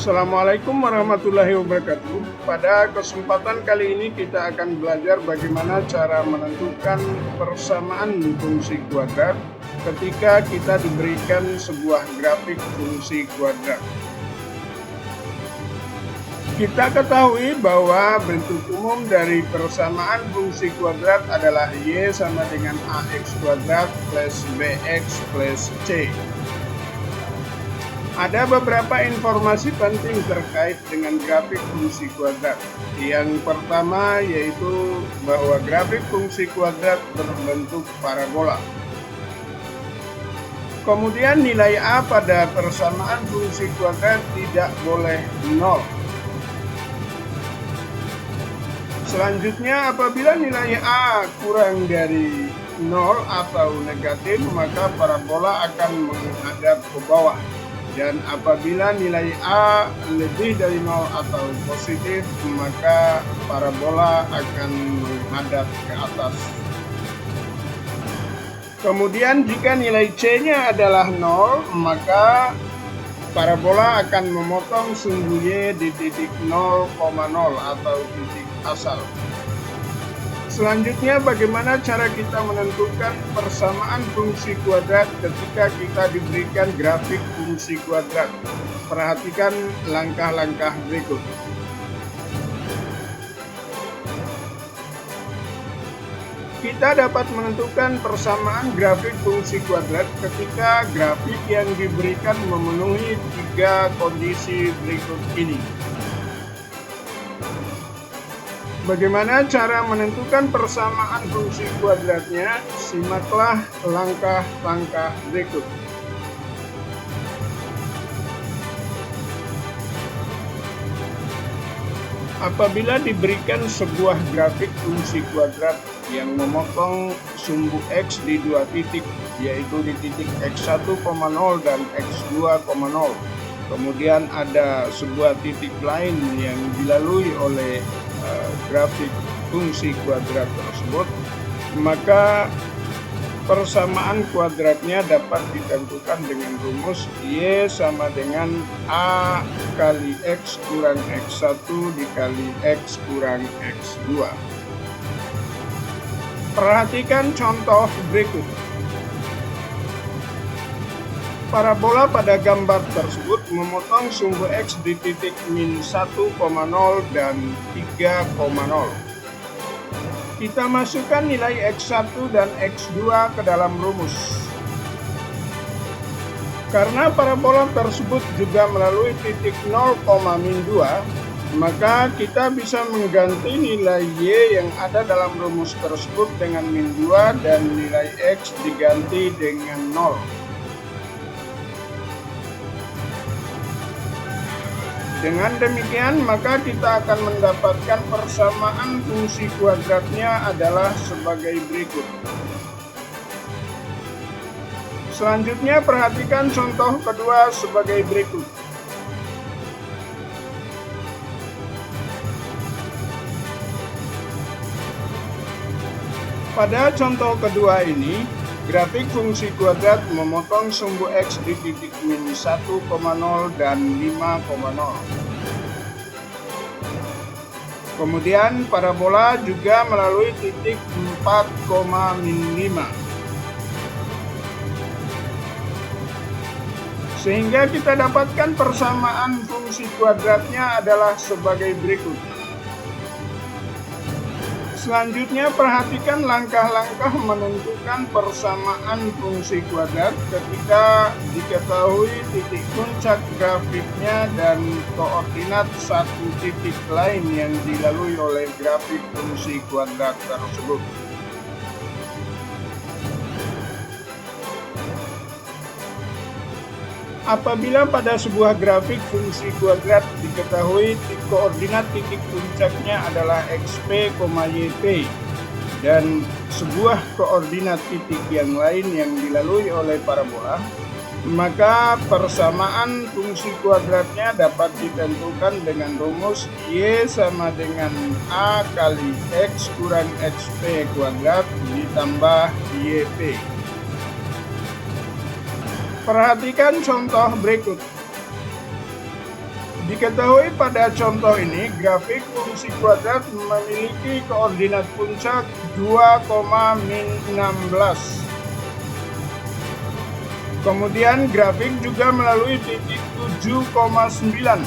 Assalamualaikum warahmatullahi wabarakatuh. Pada kesempatan kali ini kita akan belajar bagaimana cara menentukan persamaan fungsi kuadrat ketika kita diberikan sebuah grafik fungsi kuadrat. Kita ketahui bahwa bentuk umum dari persamaan fungsi kuadrat adalah Y sama dengan AX kuadrat plus BX plus C. Ada beberapa informasi penting terkait dengan grafik fungsi kuadrat. Yang pertama yaitu bahwa grafik fungsi kuadrat berbentuk parabola. Kemudian nilai A pada persamaan fungsi kuadrat tidak boleh 0. Selanjutnya, apabila nilai A kurang dari 0 atau negatif, maka parabola akan menghadap ke bawah. Dan apabila nilai A lebih dari 0 atau positif, maka parabola akan menghadap ke atas. Kemudian jika nilai C-nya adalah 0, maka parabola akan memotong sumbu Y di titik 0,0 atau titik asal. Selanjutnya, bagaimana cara kita menentukan persamaan fungsi kuadrat ketika kita diberikan grafik fungsi kuadrat? Perhatikan langkah-langkah berikut. Kita dapat menentukan persamaan grafik fungsi kuadrat ketika grafik yang diberikan memenuhi 3 kondisi berikut ini. Bagaimana cara menentukan persamaan fungsi kuadratnya? Simaklah langkah-langkah berikut. Apabila diberikan sebuah grafik fungsi kuadrat yang memotong sumbu X di 2 titik, yaitu di titik X1,0 dan X2,0. Kemudian ada sebuah titik lain yang dilalui oleh grafik fungsi kuadrat tersebut, maka persamaan kuadratnya dapat ditentukan dengan rumus Y sama dengan A kali X kurang X1 dikali X kurang X2. Perhatikan contoh berikut. Parabola pada gambar tersebut memotong sumbu X di titik min 1,0 dan 3,0. Kita masukkan nilai X1 dan X2 ke dalam rumus. Karena parabola tersebut juga melalui titik 0, min 2, maka kita bisa mengganti nilai Y yang ada dalam rumus tersebut dengan min 2 dan nilai X diganti dengan 0. Dengan demikian, maka kita akan mendapatkan persamaan fungsi kuadratnya adalah sebagai berikut. Selanjutnya, perhatikan contoh kedua sebagai berikut. Pada contoh kedua ini, grafik fungsi kuadrat memotong sumbu X di titik min 1,0 dan 5,0. Kemudian parabola juga melalui titik 4, min 5. Sehingga kita dapatkan persamaan fungsi kuadratnya adalah sebagai berikut. Selanjutnya, perhatikan langkah-langkah menentukan persamaan fungsi kuadrat ketika diketahui titik puncak grafiknya dan koordinat satu titik lain yang dilalui oleh grafik fungsi kuadrat tersebut. Apabila pada sebuah grafik fungsi kuadrat diketahui koordinat titik puncaknya adalah XP, YP dan sebuah koordinat titik yang lain yang dilalui oleh parabola, maka persamaan fungsi kuadratnya dapat ditentukan dengan rumus Y sama dengan A kali X kurang XP kuadrat ditambah YP. Perhatikan contoh berikut. Diketahui pada contoh ini, grafik fungsi kuadrat memiliki koordinat puncak 2,-16. Kemudian grafik juga melalui titik 7,9.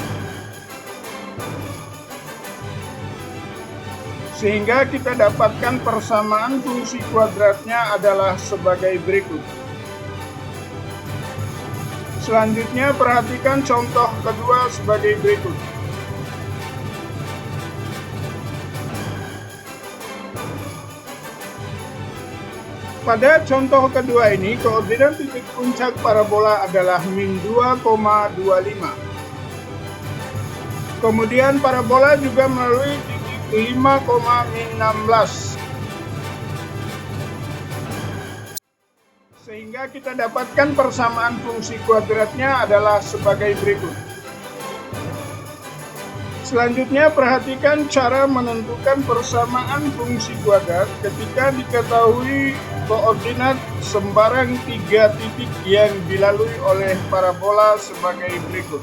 Sehingga kita dapatkan persamaan fungsi kuadratnya adalah sebagai berikut. Selanjutnya perhatikan contoh kedua sebagai berikut. Pada contoh kedua ini, koordinat titik puncak parabola adalah min 2,25. Kemudian parabola juga melalui titik 5,-16. Sehingga kita dapatkan persamaan fungsi kuadratnya adalah sebagai berikut. Selanjutnya perhatikan cara menentukan persamaan fungsi kuadrat ketika diketahui koordinat sembarang 3 titik yang dilalui oleh parabola sebagai berikut.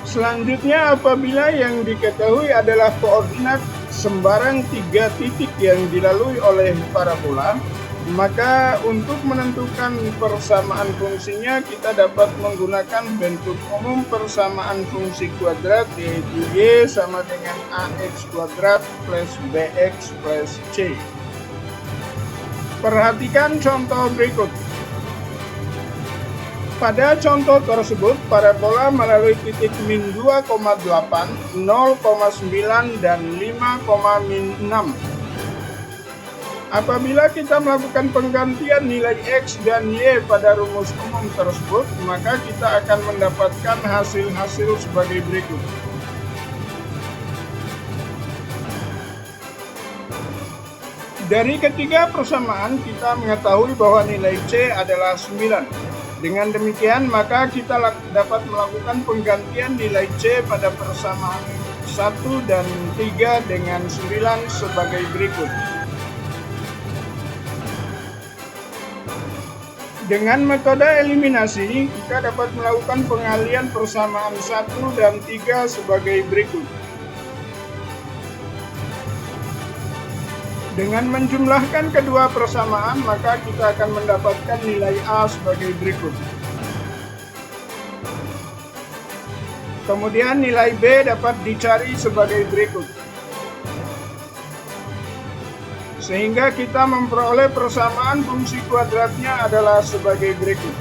Selanjutnya, apabila yang diketahui adalah koordinat sembarang 3 titik yang dilalui oleh parabola, maka untuk menentukan persamaan fungsinya kita dapat menggunakan bentuk umum persamaan fungsi kuadrat, yaitu Y sama dengan AX kuadrat plus BX plus C. Perhatikan contoh berikut. Pada contoh tersebut, parabola melalui titik min 2,8, 0,9, dan 5,-6. Apabila kita melakukan penggantian nilai X dan Y pada rumus umum tersebut, maka kita akan mendapatkan hasil-hasil sebagai berikut. Dari ketiga persamaan, kita mengetahui bahwa nilai C adalah 9. Dengan demikian, maka kita dapat melakukan penggantian nilai C pada persamaan 1 dan 3 dengan 9 sebagai berikut. Dengan metode eliminasi, kita dapat melakukan pengalian persamaan 1 dan 3 sebagai berikut. Dengan menjumlahkan kedua persamaan, maka kita akan mendapatkan nilai A sebagai berikut. Kemudian nilai B dapat dicari sebagai berikut. Sehingga kita memperoleh persamaan fungsi kuadratnya adalah sebagai berikut.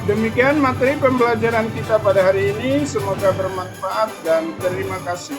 Demikian materi pembelajaran kita pada hari ini, semoga bermanfaat dan terima kasih.